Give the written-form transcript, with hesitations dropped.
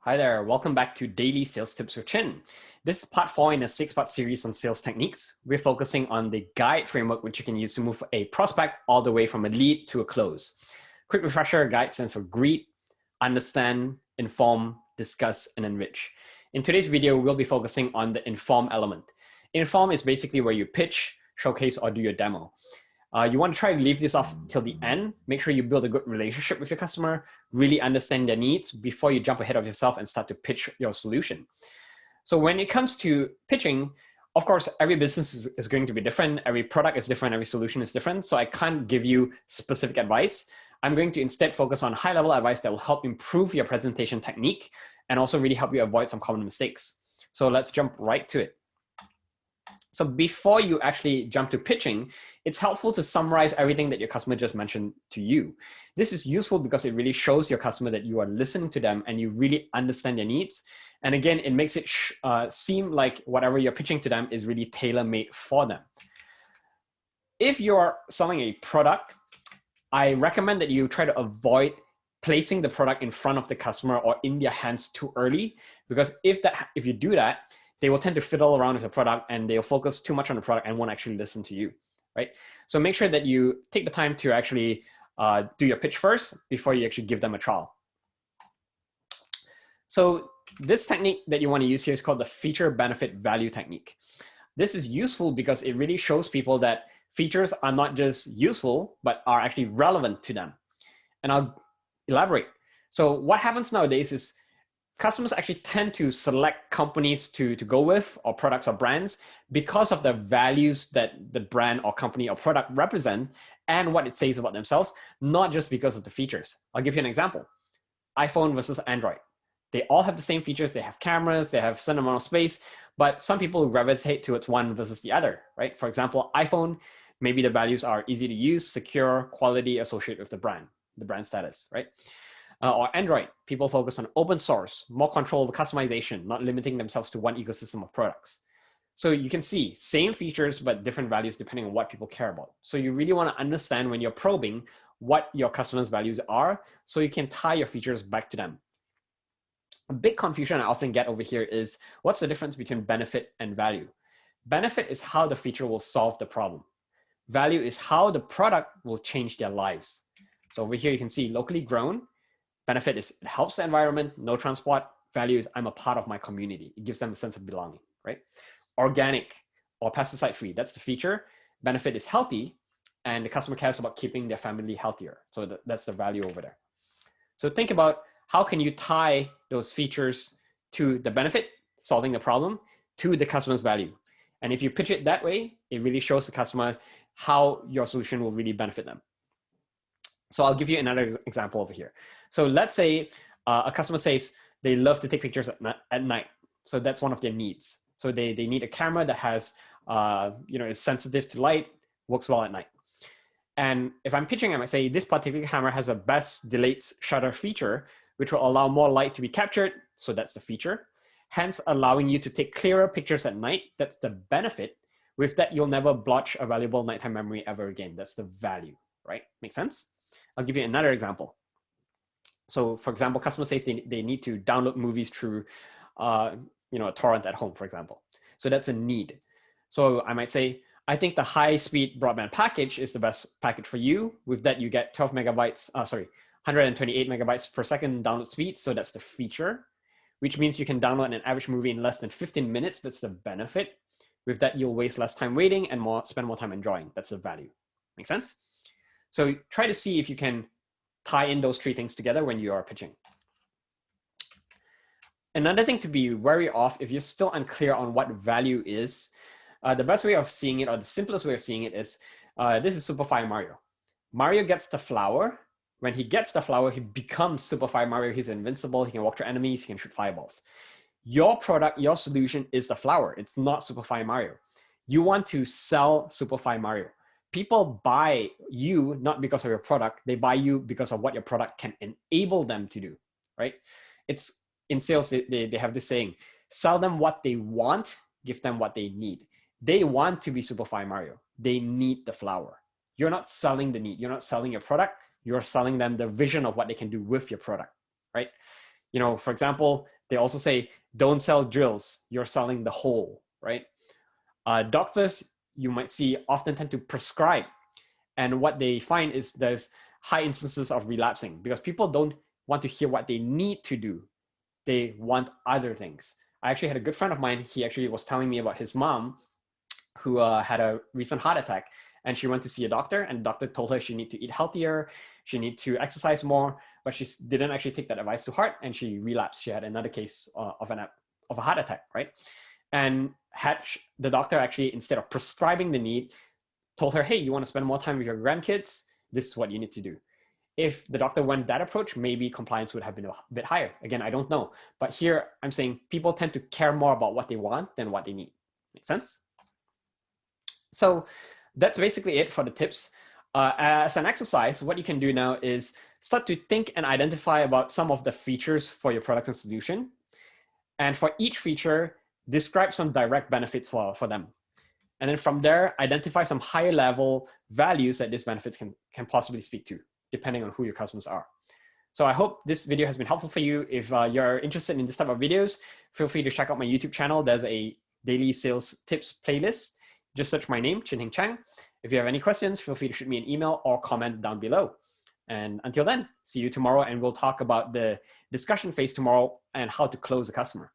Hi there, welcome back to Daily Sales Tips with Chin. This is part 4 in a 6-part series on sales techniques. We're focusing on the guide framework, which you can use to move a prospect all the way from a lead to a close. Quick refresher, guide stands for greet, understand, inform, discuss, and enrich. In today's video, we'll be focusing on the inform element. Inform is basically where you pitch, showcase, or do your demo. You want to try to leave this off till the end. Make sure you build a good relationship with your customer, really understand their needs before you jump ahead of yourself and start to pitch your solution. So when it comes to pitching, of course, every business is going to be different. Every product is different. Every solution is different. So I can't give you specific advice. I'm going to instead focus on high-level advice that will help improve your presentation technique and also really help you avoid some common mistakes. So let's jump right to it. So before you actually jump to pitching, it's helpful to summarize everything that your customer just mentioned to you. This is useful because it really shows your customer that you are listening to them and you really understand their needs. And again, it makes it seem like whatever you're pitching to them is really tailor-made for them. If you're selling a product, I recommend that you try to avoid placing the product in front of the customer or in their hands too early, because if you do that, they will tend to fiddle around with the product and they'll focus too much on the product and won't actually listen to you, right? So make sure that you take the time to actually do your pitch first before you actually give them a trial. So this technique that you want to use here is called the feature benefit value technique. This is useful because it really shows people that features are not just useful, but are actually relevant to them. And I'll elaborate. So what happens nowadays is customers actually tend to select companies to go with, or products or brands, because of the values that the brand or company or product represent and what it says about themselves, not just because of the features. I'll give you an example. iPhone versus Android. They all have the same features. They have cameras, they have a certain amount of space, but some people gravitate towards one versus the other, right? For example, iPhone, maybe the values are easy to use, secure, quality associated with the brand status, right? Or Android, people focus on open source, more control over customization, not limiting themselves to one ecosystem of products. So you can see same features, but different values depending on what people care about. So you really want to understand when you're probing what your customers' values are, so you can tie your features back to them. A big confusion I often get over here is, what's the difference between benefit and value? Benefit is how the feature will solve the problem. Value is how the product will change their lives. So over here, you can see locally grown. Benefit is it helps the environment, no transport. Value is I'm a part of my community. It gives them a sense of belonging, right? Organic or pesticide-free, that's the feature. Benefit is healthy, and the customer cares about keeping their family healthier. So that's the value over there. So think about how can you tie those features to the benefit, solving the problem, to the customer's value. And if you pitch it that way, it really shows the customer how your solution will really benefit them. So I'll give you another example over here. So let's say a customer says they love to take pictures at night. So that's one of their needs. So they need a camera that has, is sensitive to light, works well at night. And if I'm pitching, I might say this particular camera has a best delayed shutter feature, which will allow more light to be captured. So that's the feature. Hence allowing you to take clearer pictures at night. That's the benefit. With that, you'll never blotch a valuable nighttime memory ever again. That's the value, right? Make sense? I'll give you another example. So for example, customer says they need to download movies through a torrent at home, for example. So that's a need. So I might say, I think the high-speed broadband package is the best package for you. With that, you get 128 megabytes per second download speed. So that's the feature, which means you can download an average movie in less than 15 minutes. That's the benefit. With that, you'll waste less time waiting and spend more time enjoying. That's the value. Make sense? So try to see if you can tie in those three things together when you are pitching. Another thing to be wary of, if you're still unclear on what value is, the best way of seeing it, or the simplest way of seeing it, is this is Super Fire Mario. Mario gets the flower. When he gets the flower, he becomes Super Fire Mario. He's invincible. He can walk through enemies. He can shoot fireballs. Your product, your solution is the flower. It's not Super Fire Mario. You want to sell Super Fire Mario. People buy you not because of your product. They buy you because of what your product can enable them to do, right? It's in sales, they have this saying, sell them what they want, give them what they need. They want to be Super Fire Mario. They need the flower. You're not selling the need. You're not selling your product. You're selling them the vision of what they can do with your product, right? For example, they also say, don't sell drills, you're selling the hole, right? Doctors, you might see, often tend to prescribe. And what they find is there's high instances of relapsing because people don't want to hear what they need to do. They want other things. I actually had a good friend of mine. He actually was telling me about his mom who had a recent heart attack, and she went to see a doctor, and the doctor told her she need to eat healthier, she need to exercise more, but she didn't actually take that advice to heart, and she relapsed. She had another case of a heart attack, right? And had the doctor actually, instead of prescribing the need, told her, hey, you want to spend more time with your grandkids? This is what you need to do. If the doctor went that approach, maybe compliance would have been a bit higher. Again, I don't know. But here I'm saying people tend to care more about what they want than what they need. Make sense? So that's basically it for the tips. As an exercise, what you can do now is start to think and identify about some of the features for your product and solution. And for each feature, describe some direct benefits for them. And then from there, identify some higher level values that these benefits can possibly speak to, depending on who your customers are. So I hope this video has been helpful for you. If you're interested in this type of videos, feel free to check out my YouTube channel. There's a daily sales tips playlist. Just search my name, Chin Heng Chang. If you have any questions, feel free to shoot me an email or comment down below. And until then, see you tomorrow, and we'll talk about the discussion phase tomorrow and how to close a customer.